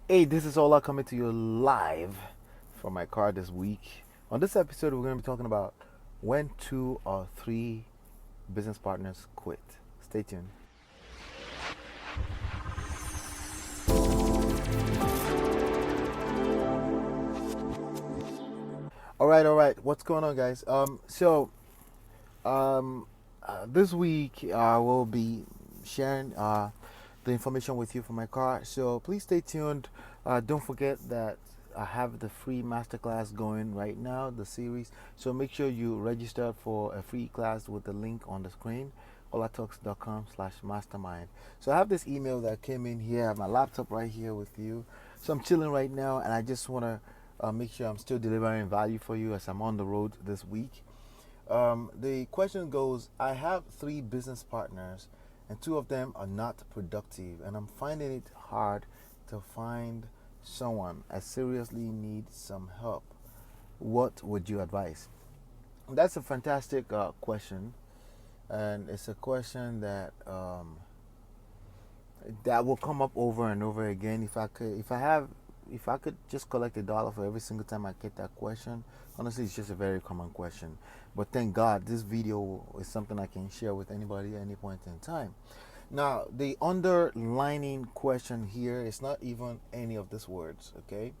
Hey, this is Ola coming to you live from my car this week. On this episode, we're going to be talking about when two or three business partners quit. Stay tuned. All right. What's going on, guys? Um, this week we'll be sharing the information with you from my car. So please stay tuned. Don't forget that I have the free masterclass going right now, the series. So make sure you register for a free class with the link on the screen, olatalks.com/mastermind. So I have this email that came in here. I have my laptop right here with you. So I'm chilling right now, and I just want to make sure I'm still delivering value for you as I'm on the road this week. The question goes, I have three business partners and two of them are not productive, and I'm finding it hard to find someone. I seriously need some help. What would you advise? That's a fantastic question, and it's a question that will come up over and over again. If I could just collect $1 for every single time I get that question, honestly, it's just a very common question. But thank God, this video is something I can share with anybody at any point in time. Now, the underlining question here is not even any of these words, okay?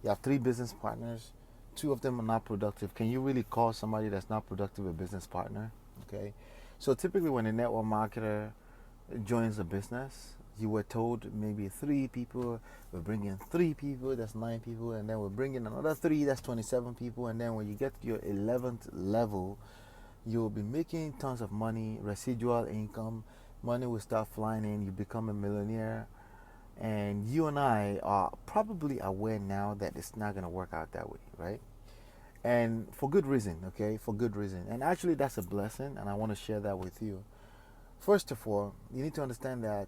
You have three business partners, two of them are not productive. Can you really call somebody that's not productive a business partner? Okay. So typically when a network marketer joins a business, you were told maybe three people, we're bringing three people, that's nine people, and then we're bringing another three, that's 27 people, and then when you get to your 11th level, you'll be making tons of money, residual income, money will start flying in, you become a millionaire, and you and I are probably aware now that it's not going to work out that way, right? And for good reason, okay? For good reason. And actually, that's a blessing, and I want to share that with you. First of all, you need to understand that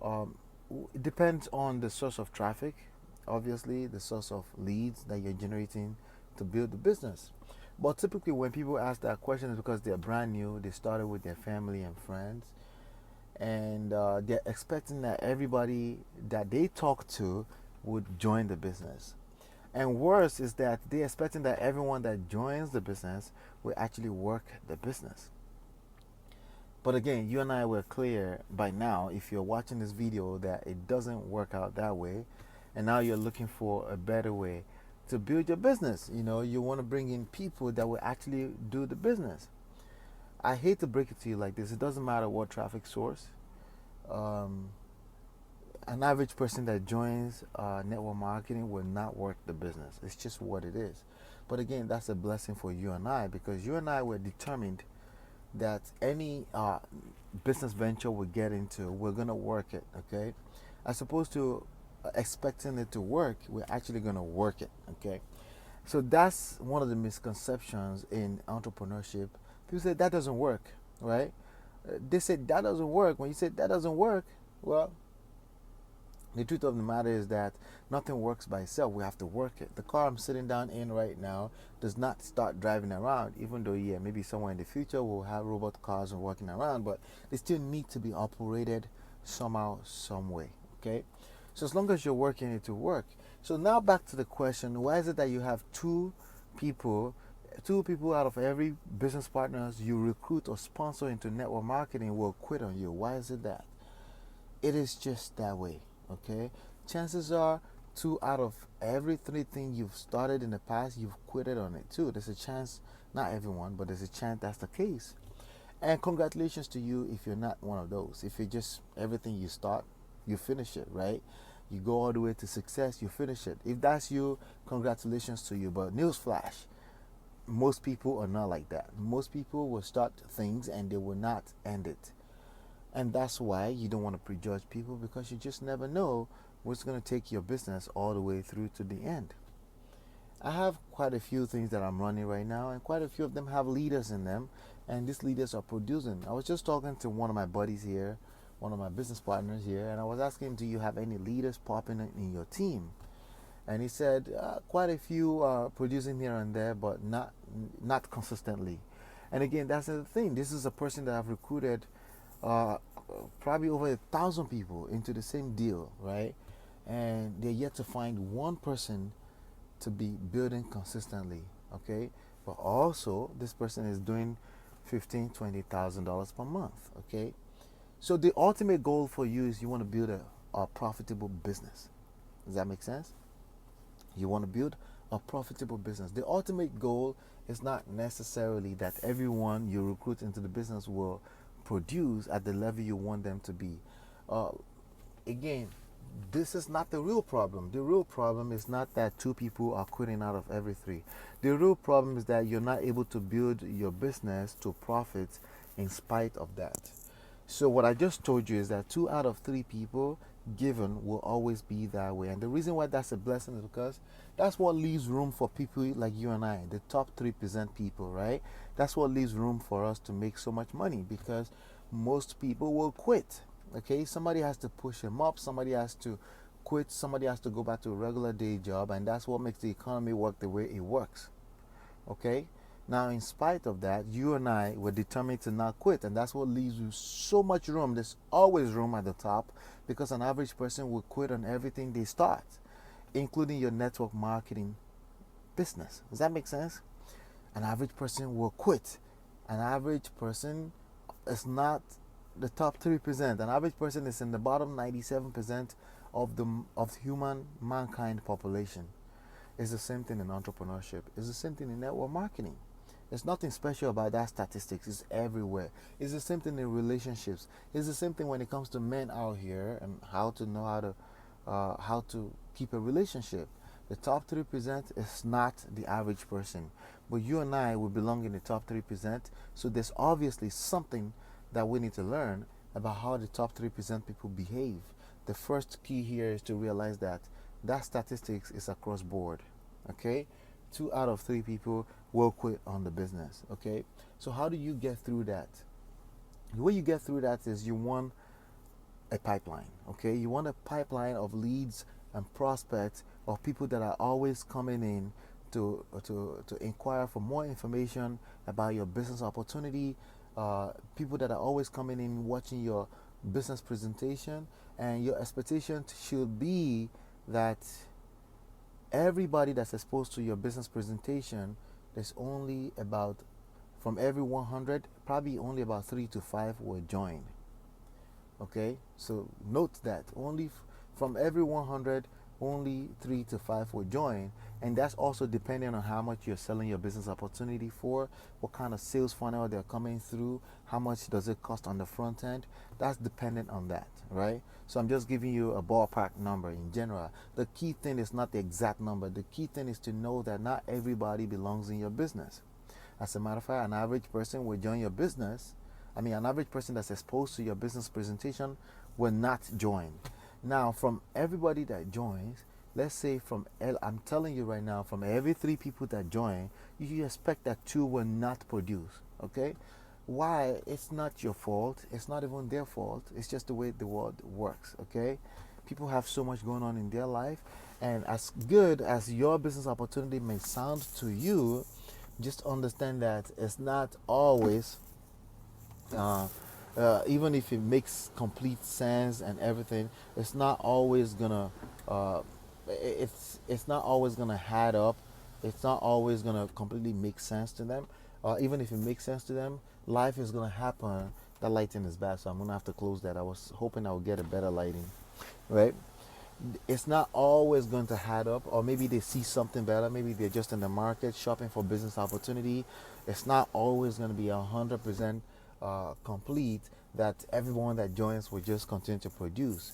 um, it depends on the source of traffic, obviously, the source of leads that you're generating to build the business. But typically, when people ask that question, it's because they're brand new, they started with their family and friends, and they're expecting that everybody that they talk to would join the business. And worse is that they're expecting that everyone that joins the business will actually work the business. But again, you and I were clear by now, if you're watching this video, that it doesn't work out that way. And now you're looking for a better way to build your business. You know, you want to bring in people that will actually do the business. I hate to break it to you like this. It doesn't matter what traffic source. Um, an average person that joins network marketing will not work the business. It's just what it is. But again, that's a blessing for you and I, because you and I were determined that any business venture we get into, we're going to work it, okay? As opposed to expecting it to work, we're actually going to work it, okay? So that's one of the misconceptions in entrepreneurship. People say that doesn't work, right? They say that doesn't work. When you say that doesn't work, well, the truth of the matter is that nothing works by itself. We have to work it. The car I'm sitting down in right now does not start driving around, even though, yeah, maybe somewhere in the future we'll have robot cars and walking around, but they still need to be operated somehow, some way. Okay? So as long as you're working it to work. So now back to the question, why is it that you have people, two people out of every business partners you recruit or sponsor into network marketing will quit on you? Why is it that? It is just that way, okay? Chances are two out of every three things you've started in the past, you've quitted on it too. There's a chance, not everyone, but there's a chance that's the case. And congratulations to you if you're not one of those. If you're just everything you start, you finish it, right? You go all the way to success, you finish it. If that's you, congratulations to you. But newsflash, most people are not like that. Most people will start things and they will not end it. And that's why you don't want to prejudge people, because you just never know what's going to take your business all the way through to the end. I have quite a few things that I'm running right now, and quite a few of them have leaders in them, and these leaders are producing. I was just talking to one of my buddies here, one of my business partners here, and I was asking him, do you have any leaders popping in your team? And he said, quite a few are producing here and there, but not consistently. And again, that's the thing. This is a person that I've recruited uh, probably over 1,000 people into the same deal, right? and they're yet to find one person to be building consistently. Okay, but also this person is doing $15,000-$20,000 per month. Okay, so the ultimate goal for you is you want to build a profitable business. Does that make sense? You want to build a profitable business. The ultimate goal is not necessarily that everyone you recruit into the business will produce at the level you want them to be. Uh, Again, this is not the real problem. The real problem is not that two people are quitting out of every three. The real problem is that you're not able to build your business to profit in spite of that. So what I just told you is that 2 out of 3 people given will always be that way. And the reason why that's a blessing is because that's what leaves room for people like you and I, the top 3% people, right? That's what leaves room for us to make so much money, because most people will quit. Okay, somebody has to push them up, somebody has to quit, somebody has to go back to a regular day job, and that's what makes the economy work the way it works. Okay, now in spite of that, you and I were determined to not quit, and that's what leaves you so much room. There's always room at the top, because an average person will quit on everything they start, including your network marketing business. Does that make sense? An average person will quit. An average person is not the top 3%. An average person is in the bottom 97% of human mankind population. It's the same thing in entrepreneurship. It's the same thing in network marketing. There's nothing special about that statistics. It's everywhere. It's the same thing in relationships. It's the same thing when it comes to men out here and how to know how to keep a relationship. The top 3% is not the average person, but you and I will belong in the top 3%. So there's obviously something that we need to learn about how the top 3% people behave. The first key here is to realize that statistics is across board. Okay, 2 out of 3 people will quit on the business. Okay, so how do you get through that? The way you get through that is you want a pipeline. Okay, you want a pipeline of leads and prospects, of people that are always coming in to inquire for more information about your business opportunity. People that are always coming in watching your business presentation, and your expectation should be that everybody that's exposed to your business presentation, there's only about, from every 100, probably only about 3 to 5 will join. Okay, so note that from every 100, only 3 to 5 will join, and that's also depending on how much you're selling your business opportunity for, what kind of sales funnel they're coming through, how much does it cost on the front end. That's dependent on that, right? So I'm just giving you a ballpark number in general. The key thing is not the exact number. The key thing is to know that not everybody belongs in your business. As a matter of fact, an average person will join your business. An average person that's exposed to your business presentation will not join. Now, from everybody that joins, let's say I'm telling you right now, from every 3 people that join, you expect that 2 will not produce. Okay? Why? It's not your fault. It's not even their fault. It's just the way the world works. Okay? People have so much going on in their life, and as good as your business opportunity may sound to you, just understand that it's not always even if it makes complete sense and everything, it's not always gonna it's not always gonna add up. It's not always gonna completely make sense to them. Even if it makes sense to them, life is gonna happen. That lighting is bad, so I'm gonna have to close that. I was hoping I would get a better lighting, right? It's not always going to add up, or maybe they see something better. Maybe they're just in the market shopping for business opportunity. It's not always going to be 100% complete that everyone that joins will just continue to produce.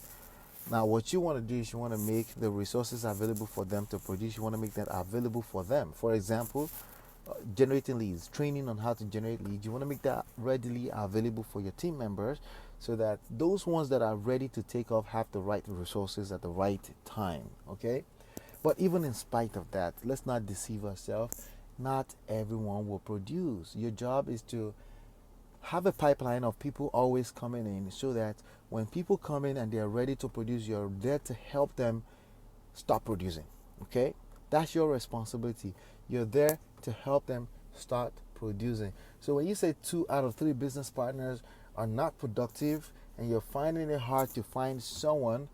Now, what you want to do is you want to make the resources available for them to produce. You want to make that available for them. For example, generating leads, training on how to generate leads. You want to make that readily available for your team members, so that those ones that are ready to take off have the right resources at the right time. Okay, but even in spite of that, let's not deceive ourselves. Not everyone will produce. Your job is to have a pipeline of people always coming in, so that when people come in and they're ready to produce, you're there to help them stop producing. Okay, that's your responsibility. You're there to help them start producing. So when you say 2 out of 3 business partners are not productive, and you're finding it hard to find someone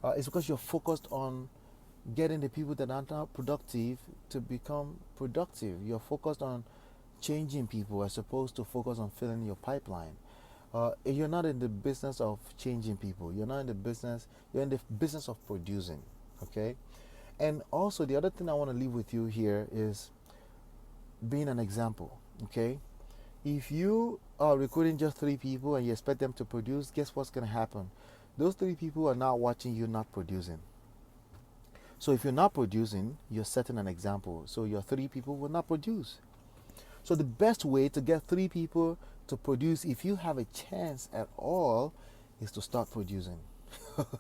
It's because you're focused on getting the people that are not productive to become productive. You're focused on changing people as opposed to focus on filling your pipeline. You're not in the business of changing people. You're not in the business. You're in the business of producing. Okay. And also, the other thing I want to leave with you here is being an example. Okay. If you are recruiting just 3 people and you expect them to produce, guess what's going to happen? Those 3 people are not watching you not producing. So if you're not producing, you're setting an example. So your 3 people will not produce. So the best way to get 3 people to produce, if you have a chance at all, is to start producing.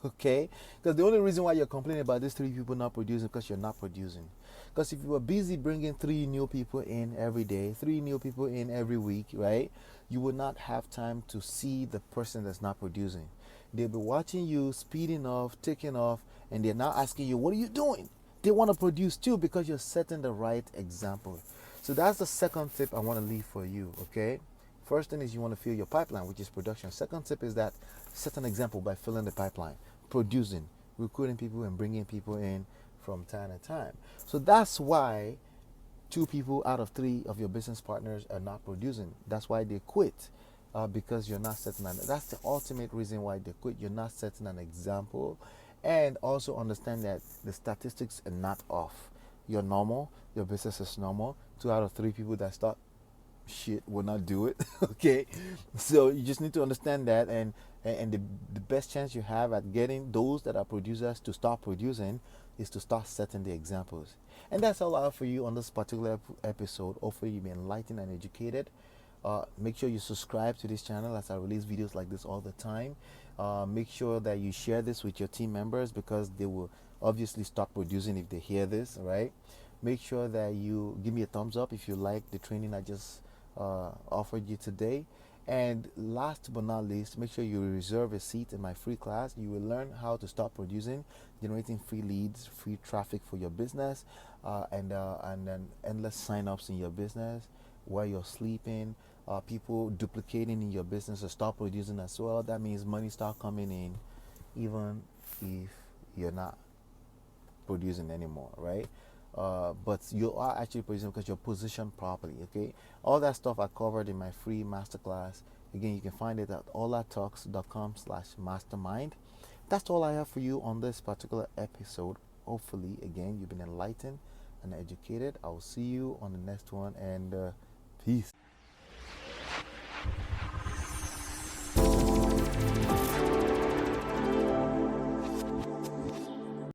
Okay? Because the only reason why you're complaining about these 3 people not producing is because you're not producing. Because if you were busy bringing 3 new people in every day, 3 new people in every week, right? You would not have time to see the person that's not producing. They'll be watching you speeding off, taking off, and they're now asking you, what are you doing? They want to produce too because you're setting the right example. So that's the second tip I want to leave for you, okay? First thing is you want to fill your pipeline, which is production. Second tip is that set an example by filling the pipeline, producing, recruiting people and bringing people in from time to time. So that's why 2 people out of 3 of your business partners are not producing. That's why they quit. Because you're not setting an, that's the ultimate reason why they quit. You're not setting an example. And also understand that the statistics are not off. You're normal, your business is normal. 2 out of 3 people that start shit will not do it. Okay, so you just need to understand that, and the best chance you have at getting those that are producers to start producing is to start setting the examples. And that's all I have for you on this particular episode. Hopefully you've been enlightened and educated. Make sure you subscribe to this channel as I release videos like this all the time. Make sure that you share this with your team members because they will obviously start producing if they hear this, right? Make sure that you give me a thumbs up if you like the training I just offered you today. And last but not least, make sure you reserve a seat in my free class. You will learn how to start producing, generating free leads, free traffic for your business, and then endless sign-ups in your business while you're sleeping. People duplicating in your business to start producing as well. That means money start coming in, even if you're not producing anymore, right? But you are actually producing because you're positioned properly. Okay, all that stuff I covered in my free masterclass. Again, you can find it at olatalks.com/mastermind. That's all I have for you on this particular episode. Hopefully, again, you've been enlightened and educated. I will see you on the next one, and peace.